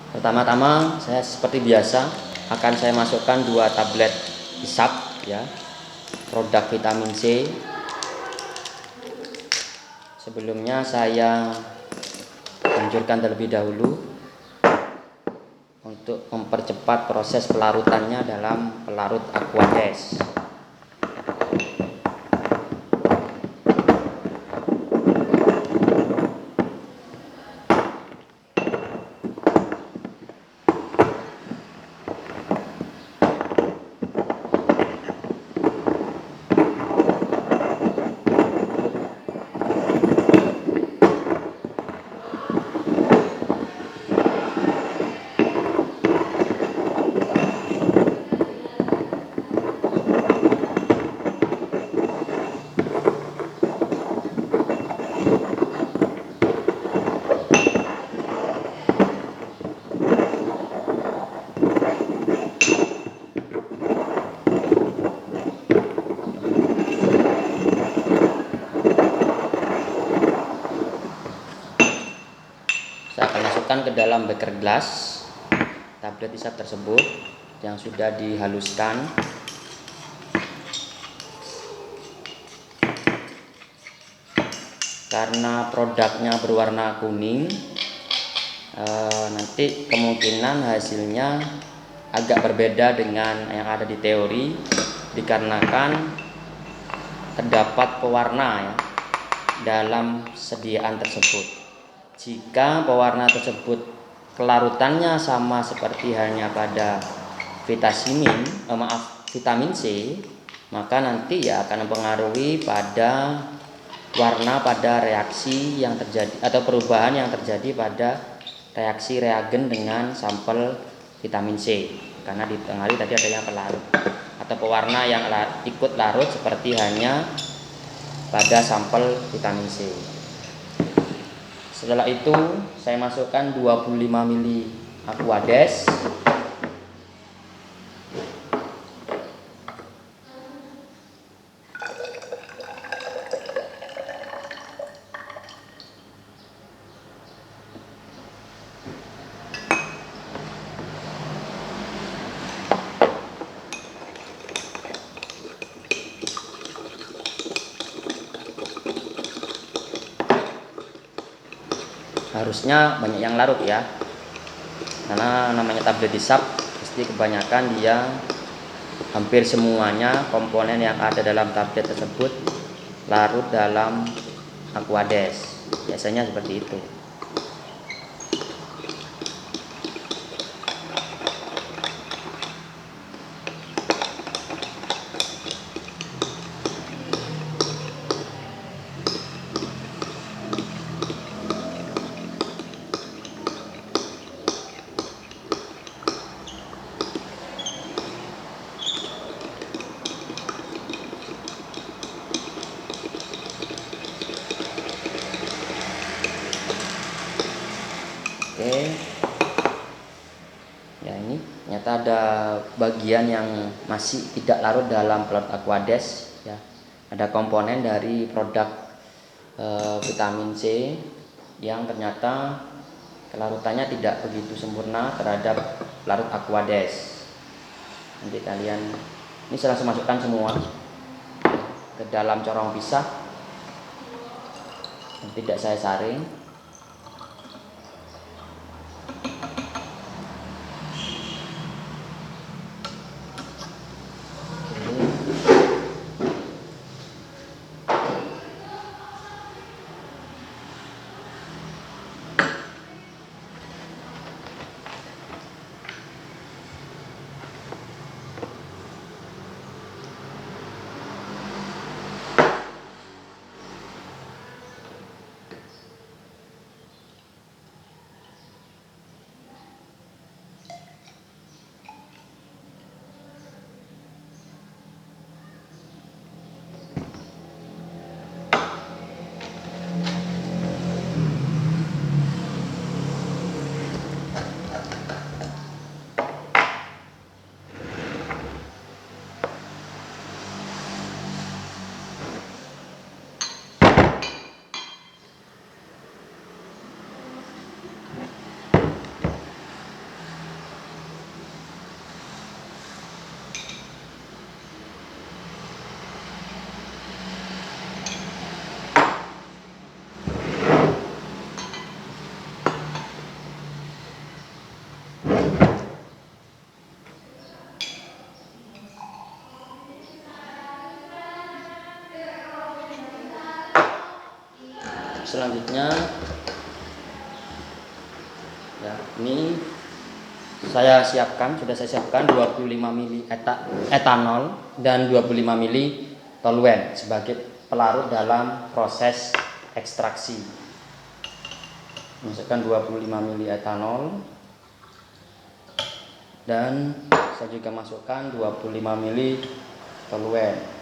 Pertama-tama saya seperti biasa akan saya masukkan 2 tablet isap ya, produk vitamin C. Sebelumnya saya hancurkan terlebih dahulu untuk mempercepat proses pelarutannya dalam pelarut Aquades. Saya akan masukkan ke dalam beker gelas tablet isap tersebut yang sudah dihaluskan. Karena produknya berwarna kuning, nanti kemungkinan hasilnya agak berbeda dengan yang ada di teori, dikarenakan terdapat pewarna ya dalam sediaan tersebut. Jika pewarna tersebut kelarutannya sama seperti halnya pada vitamin C, maka nanti ya akan mempengaruhi pada warna pada reaksi yang terjadi atau perubahan yang terjadi pada reaksi reagen dengan sampel vitamin C, karena dipengaruhi tadi ada yang pelarut atau pewarna yang ikut larut seperti halnya pada sampel vitamin C. Setelah itu saya masukkan 25 ml Aquades. Harusnya banyak yang larut ya, karena namanya tablet isap pasti kebanyakan dia hampir semuanya komponen yang ada dalam tablet tersebut larut dalam Aquades, biasanya seperti itu. Oke, ya ini ternyata ada bagian yang masih tidak larut dalam pelarut Aquades ya. Ada komponen dari produk vitamin C yang ternyata kelarutannya tidak begitu sempurna terhadap pelarut Aquades. Nanti kalian ini saya langsung masukkan semua ke dalam corong pisah, yang tidak saya saring. selanjutnya ya, ini sudah saya siapkan 25 mili etanol dan 25 mili toluen sebagai pelarut dalam proses ekstraksi. Masukkan 25 mili etanol dan saya juga masukkan 25 mili toluen.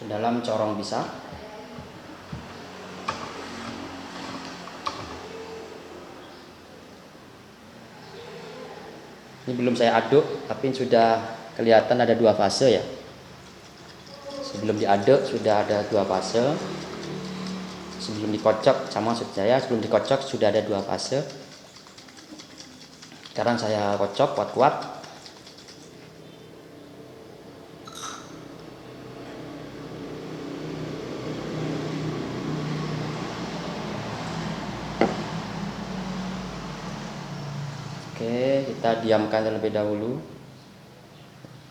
Ke dalam corong pisang. Ini belum saya aduk, tapi sudah kelihatan ada 2 fase ya. Sebelum diaduk sudah ada 2 fase. Sebelum dikocok, sama maksud saya sebelum dikocok sudah ada 2 fase. Sekarang saya kocok kuat-kuat. Oke, kita diamkan terlebih dahulu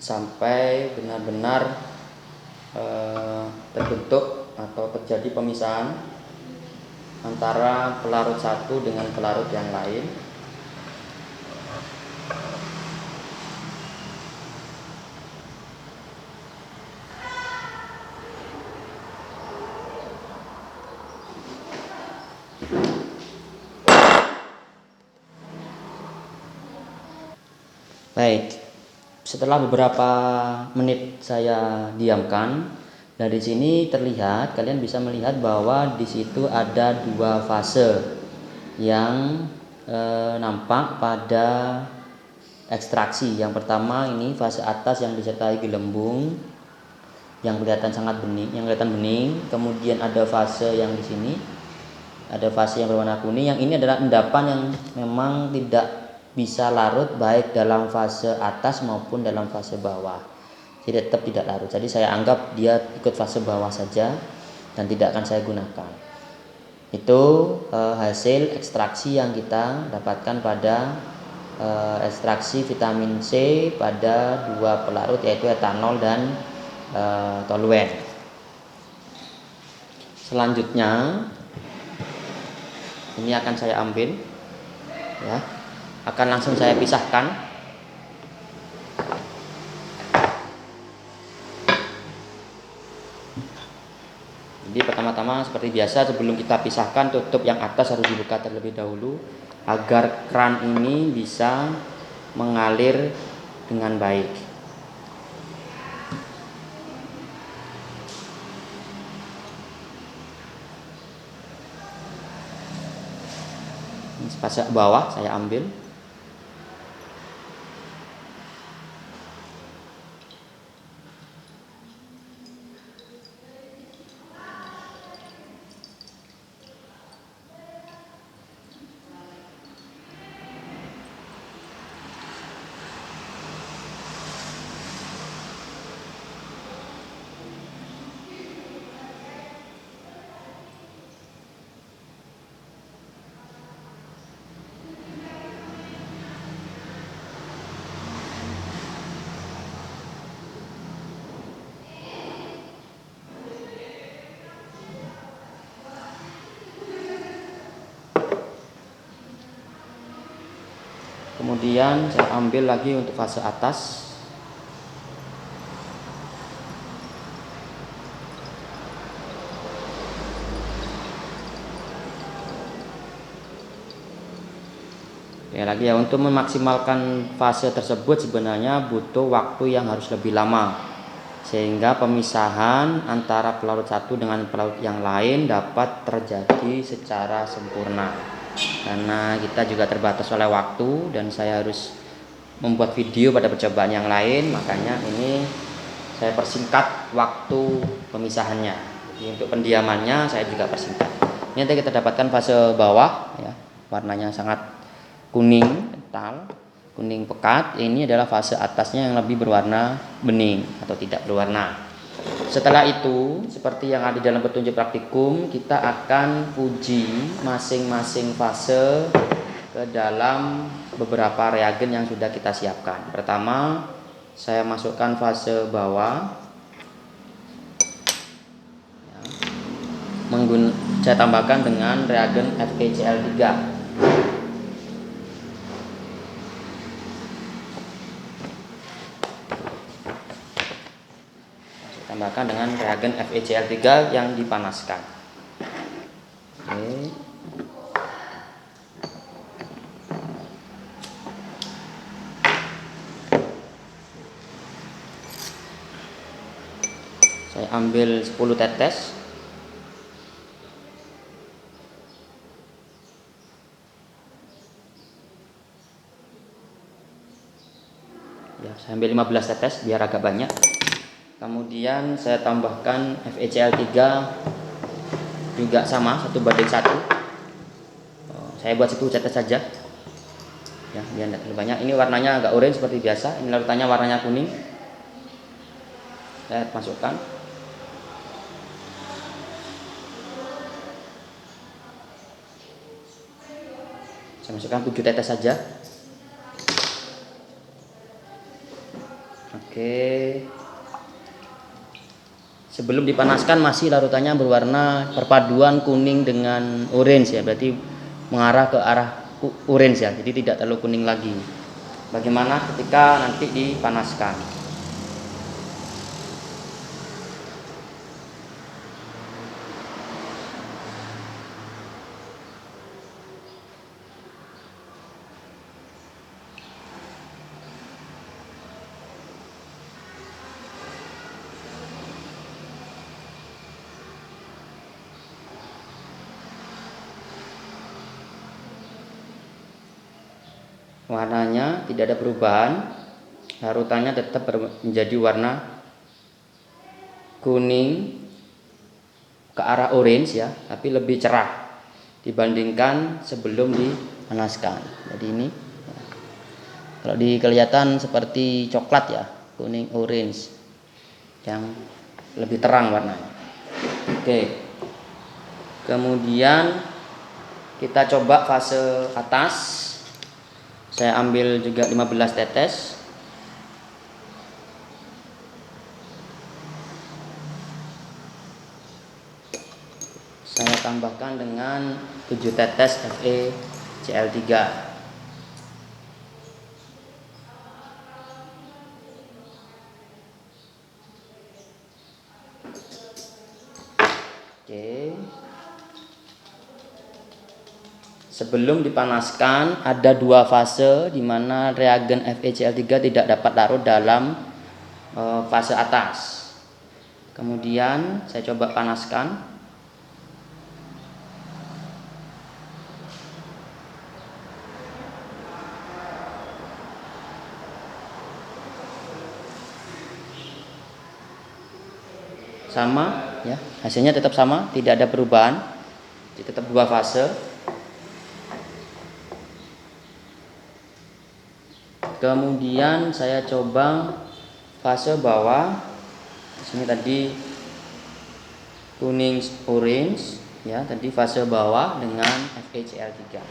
sampai benar-benar terbentuk atau terjadi pemisahan antara pelarut satu dengan pelarut yang lain. Baik, setelah beberapa menit saya diamkan, dari sini terlihat, kalian bisa melihat bahwa di situ ada 2 fase yang nampak pada ekstraksi. Yang pertama ini fase atas yang disertai gelembung, yang kelihatan sangat bening, Kemudian ada fase yang di sini, ada fase yang berwarna kuning. Yang ini adalah endapan yang memang tidak bisa larut baik dalam fase atas maupun dalam fase bawah. Jadi tetap tidak larut. Jadi saya anggap dia ikut fase bawah saja dan tidak akan saya gunakan. Itu hasil ekstraksi yang kita dapatkan pada ekstraksi vitamin C pada 2 pelarut, yaitu etanol dan toluen. Selanjutnya ini akan saya ambil ya. Akan langsung saya pisahkan. Jadi pertama-tama seperti biasa, sebelum kita pisahkan, tutup yang atas harus dibuka terlebih dahulu agar keran ini bisa mengalir dengan baik. Fase bawah saya ambil. Kemudian saya ambil lagi untuk fase atas. Ya lagi ya, untuk memaksimalkan fase tersebut sebenarnya butuh waktu yang harus lebih lama, sehingga pemisahan antara pelarut satu dengan pelarut yang lain dapat terjadi secara sempurna. Karena kita juga terbatas oleh waktu dan saya harus membuat video pada percobaan yang lain, makanya ini saya persingkat waktu pemisahannya. Jadi untuk pendiamannya saya juga persingkat. Ini nanti kita dapatkan fase bawah ya, warnanya sangat kuning kental, kuning pekat. Ini adalah fase atasnya yang lebih berwarna bening atau tidak berwarna. Setelah itu, seperti yang ada dalam petunjuk praktikum, kita akan uji masing-masing fase ke dalam beberapa reagen yang sudah kita siapkan. Pertama, saya masukkan fase bawah. Saya tambahkan dengan reagen FeCl3. Saya tambahkan dengan reagen FeCl3 yang dipanaskan. Oke. Saya ambil 10 tetes. Ya, saya ambil 15 tetes biar agak banyak. Kemudian saya tambahkan FeCl3 juga sama 1:1. Saya buat 10 tetes saja. Ya, biar tidak terlalu banyak. Ini warnanya agak orange seperti biasa. Ini larutannya warnanya kuning. Saya masukkan. Saya masukkan 7 tetes saja. Oke. Sebelum dipanaskan masih larutannya berwarna perpaduan kuning dengan orange ya, berarti mengarah ke arah orange ya, jadi tidak terlalu kuning lagi. Bagaimana ketika nanti dipanaskan? Warnanya tidak ada perubahan, larutannya tetap menjadi warna kuning ke arah orange ya, tapi lebih cerah dibandingkan sebelum dipanaskan. Jadi ini kalau kelihatan seperti coklat ya, kuning orange yang lebih terang warnanya. Oke. Kemudian kita coba fase atas. Saya ambil juga 15 tetes. Saya tambahkan dengan 7 tetes FeCl3. Oke. Sebelum dipanaskan ada 2 fase di mana reagen FeCl3 tidak dapat larut dalam fase atas. Kemudian saya coba panaskan. Sama ya, hasilnya tetap sama, tidak ada perubahan. Tetap 2 fase. Kemudian saya coba fase bawah. Di sini tadi kuning orange ya, tadi fase bawah dengan FeCl3.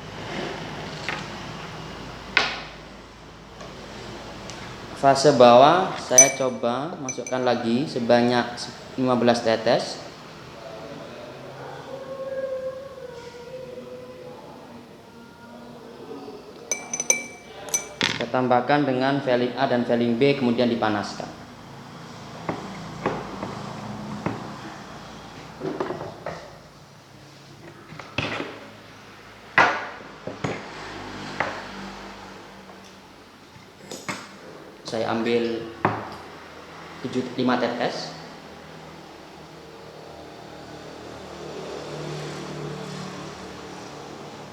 Fase bawah saya coba masukkan lagi sebanyak 15 tetes. Saya tambahkan dengan Velling A dan Velling B, kemudian dipanaskan. Saya ambil 5 tetes.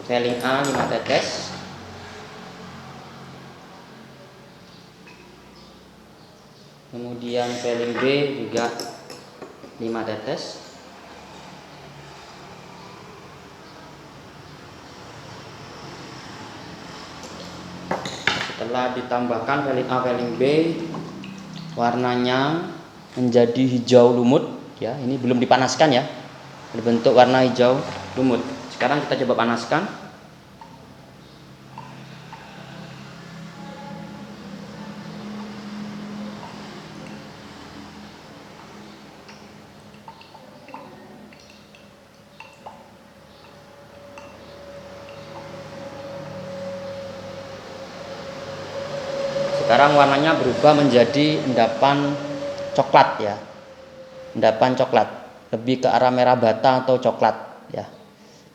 Velling A 5 tetes. Kemudian Velling B juga 5 tetes. Setelah ditambahkan Velling A, Velling B, warnanya menjadi hijau lumut ya. Ini belum dipanaskan ya, berbentuk warna hijau lumut. Sekarang kita coba panaskan. Sekarang warnanya berubah menjadi endapan coklat ya. Endapan coklat, lebih ke arah merah bata atau coklat ya.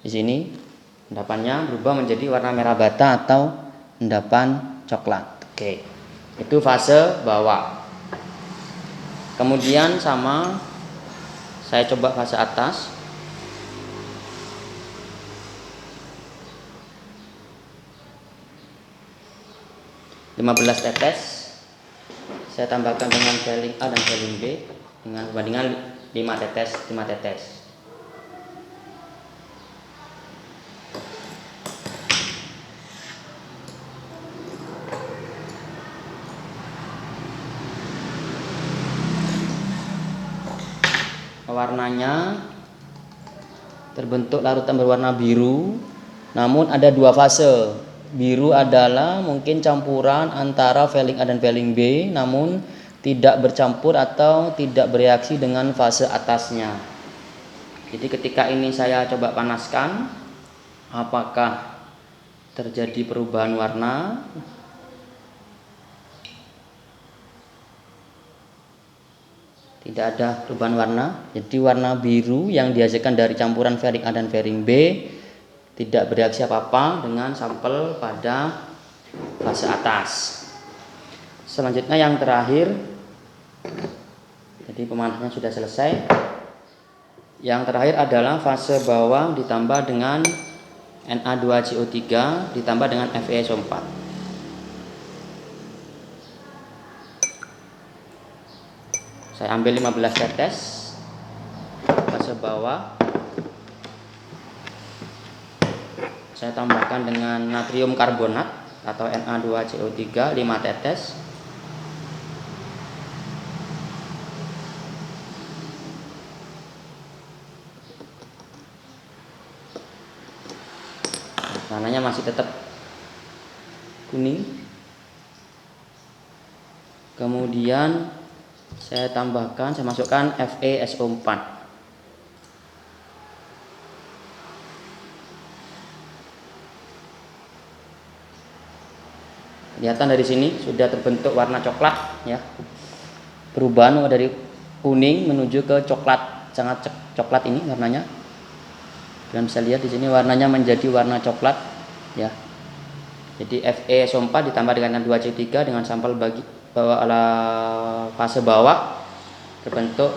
Di sini endapannya berubah menjadi warna merah bata atau endapan coklat. Oke. Itu fase bawah. Kemudian sama saya coba fase atas. (15 tetes). Saya tambahkan dengan veiling A dan veiling B dengan perbandingan 5 tetes 5 tetes. Warnanya terbentuk larutan berwarna biru, namun ada dua fase. Biru adalah mungkin campuran antara veiling A dan veiling B, namun tidak bercampur atau tidak bereaksi dengan fase atasnya. Jadi ketika ini saya coba panaskan, apakah terjadi perubahan warna? Tidak ada perubahan warna. Jadi warna biru yang dihasilkan dari campuran veiling A dan veiling B tidak bereaksi apa-apa dengan sampel pada fase atas. Selanjutnya yang terakhir, jadi pemanasannya sudah selesai. Yang terakhir adalah fase bawah ditambah dengan Na2CO3 ditambah dengan FeSO4. Saya ambil 15 tetes fase bawah. Saya tambahkan dengan natrium karbonat atau Na2CO3 5 tetes. Warnanya masih tetap kuning. Kemudian saya masukkan FeSO4. Kelihatan dari sini sudah terbentuk warna coklat ya. Perubahan dari kuning menuju ke coklat, sangat coklat ini warnanya. Kalian bisa lihat di sini warnanya menjadi warna coklat ya. Jadi FeSO4 ditambah dengan Na2CO3 dengan sampel fase bawah terbentuk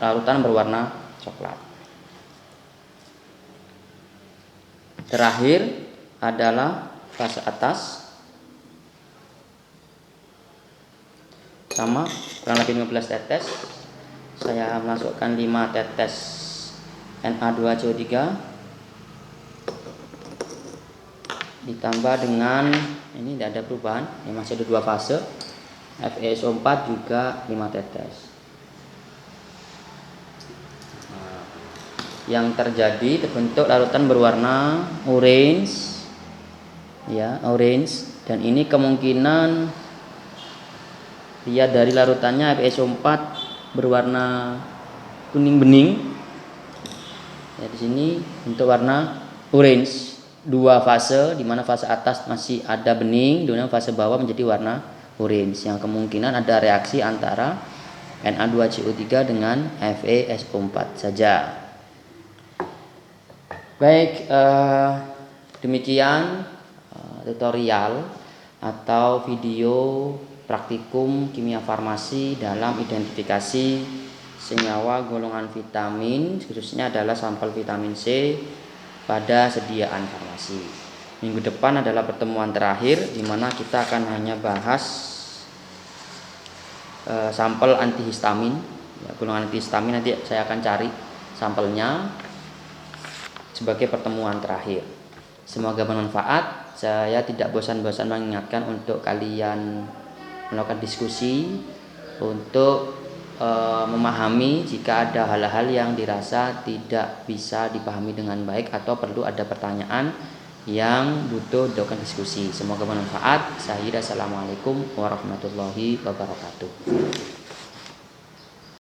larutan berwarna coklat. Terakhir adalah fase atas. Sama kurang lebih 15 tetes. Saya masukkan 5 tetes Na2CO3 ditambah dengan ini tidak ada perubahan, ini masih ada dua fase. FeSO4 juga 5 tetes. Yang terjadi terbentuk larutan berwarna orange ya, orange, dan ini kemungkinan lihat dari larutannya FeSO4 berwarna kuning bening. Ya, di sini untuk warna orange, dua fase, di mana fase atas masih ada bening, di mana fase bawah menjadi warna orange, yang kemungkinan ada reaksi antara Na2CO3 dengan FeSO4 saja. Baik, demikian tutorial atau video praktikum kimia farmasi dalam identifikasi senyawa golongan vitamin, khususnya adalah sampel vitamin C pada sediaan farmasi. Minggu depan adalah pertemuan terakhir di mana kita akan hanya bahas sampel antihistamin. Ya, golongan antihistamin nanti saya akan cari sampelnya sebagai pertemuan terakhir. Semoga bermanfaat. Saya tidak bosan-bosan mengingatkan untuk kalian melakukan diskusi untuk memahami jika ada hal-hal yang dirasa tidak bisa dipahami dengan baik atau perlu ada pertanyaan yang butuh dilakukan diskusi. Semoga bermanfaat. Assalamualaikum warahmatullahi wabarakatuh.